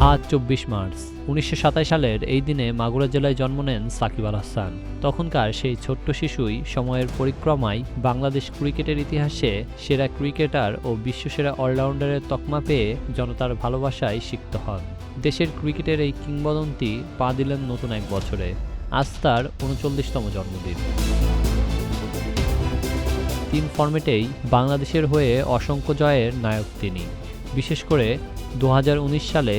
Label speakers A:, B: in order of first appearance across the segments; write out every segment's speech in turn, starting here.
A: আজ ২৪ মার্চ ১৯২৭ সালের এই দিনে মাগুরা জেলায় জন্ম নেন সাকিব আল হাসান। তখনকার সেই ছোট্ট শিশুই সময়ের পরিক্রমায় বাংলাদেশ ক্রিকেটের ইতিহাসে সেরা ক্রিকেটার ও বিশ্বসেরা অলরাউন্ডারের তকমা পেয়ে জনতার ভালোবাসায় সিক্ত হন। দেশের ক্রিকেটের এই কিংবদন্তি পা দিলেন নতুন এক বছরে। আজ তার ৩৯তম জন্মদিন। ৩ ফরম্যাটেই বাংলাদেশের হয়ে অসংখ্য জয়ের নায়ক তিনি। বিশেষ করে ২০১৯ সালে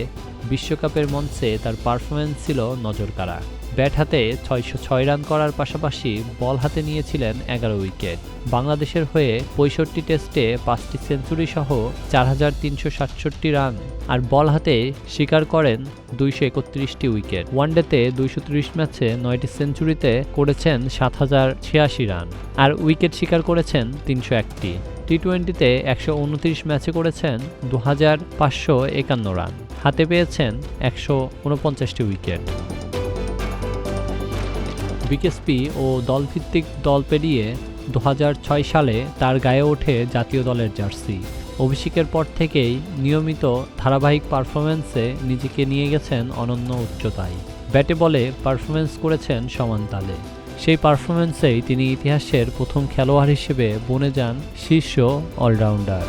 A: বিশ্বকাপের মঞ্চে তার পারফরম্যান্স ছিল নজরকাড়া। ব্যাট হাতে ৬০৬ রান করার পাশাপাশি বল হাতে নিয়েছিলেন ১১ উইকেট। বাংলাদেশের হয়ে ৬৫ টেস্টে ৫টি সেঞ্চুরি সহ ৪,৩৬৭ রান আর বল হাতে শিকার করেন ২৩১টি উইকেট। ওয়ানডেতে ২৩০ ম্যাচে ৯টি সেঞ্চুরিতে করেছেন ৭,০৮৬ রান আর উইকেট শিকার করেছেন ৩০১টি। টি-টোয়েন্টিতে ১২৯ ম্যাচে করেছেন ২,৫৫১ রান, হাতে পেয়েছেন ১৪৯টি উইকেট। বিকেএসপি ও দলভিত্তিক দল পেরিয়ে ২০০৬ সালে তার গায়ে ওঠে জাতীয় দলের জার্সি। অভিষেকের পর থেকেই নিয়মিত ধারাবাহিক পারফরম্যান্সে নিজেকে নিয়ে গেছেন অনন্য উচ্চতায়। ব্যাটে বলে পারফরম্যান্স করেছেন সমান তালে। সেই পারফরম্যান্সেই তিনি ইতিহাসের প্রথম খেলোয়াড় হিসেবে বনে যান শীর্ষ অলরাউন্ডার।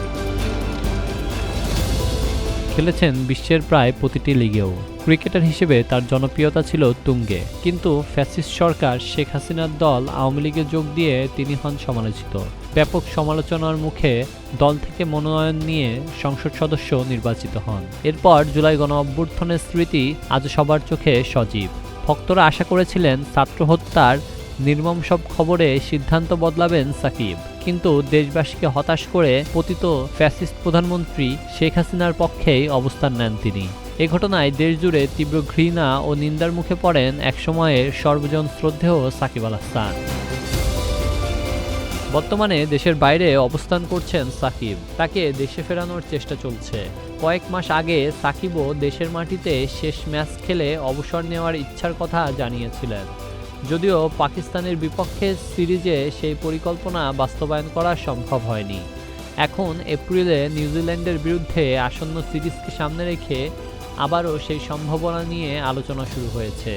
A: খেলেছেন বিশ্বের প্রায় প্রতিটি লিগেও। ক্রিকেটার হিসেবে তার জনপ্রিয়তা ছিল তুঙ্গে, কিন্তু ফ্যাসিস্ট সরকার শেখ হাসিনার দল আওয়ামী লীগে যোগ দিয়ে তিনি হন সমালোচিত। ব্যাপক সমালোচনার মুখে দল থেকে মনোনয়ন নিয়ে সংসদ সদস্য নির্বাচিত হন। এরপর জুলাই গণঅভ্যুত্থানের স্মৃতি আজ সবার চোখে সজীব। ভক্তরা আশা করেছিলেন ছাত্র হত্যার নির্মম সব খবরে সিদ্ধান্ত বদলাবেন সাকিব, কিন্তু দেশবাসীকে হতাশ করে পতিত ফ্যাসিস্ট প্রধানমন্ত্রী শেখ হাসিনার পক্ষেই অবস্থান নেন তিনি। এ ঘটনায় দেশজুড়ে তীব্র ঘৃণা ও নিন্দার মুখে পড়েন একসময়ের সর্বজন শ্রদ্ধেয় সাকিব আল হাসান। বর্তমানে দেশের বাইরে অবস্থান করছেন সাকিব। তাকে দেশে ফেরানোর চেষ্টা চলছে। কয়েক মাস আগে সাকিবও দেশের মাটিতে শেষ ম্যাচ খেলে অবসর নেওয়ার ইচ্ছার কথা জানিয়েছিলেন। যদিও পাকিস্তানের বিপক্ষে সিরিজে সেই পরিকল্পনা বাস্তবায়ন করা সম্ভব হয়নি। এখন এপ্রিলে নিউজিল্যান্ডের বিরুদ্ধে আসন্ন সিরিজকে সামনে রেখে আবারও সেই সম্ভাবনা নিয়ে আলোচনা শুরু হয়েছে।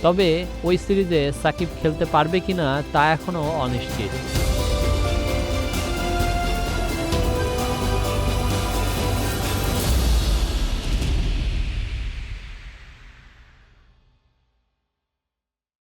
A: তবে ওই সিরিজে সাকিব খেলতে পারবে কিনা তা এখনও অনিশ্চিত।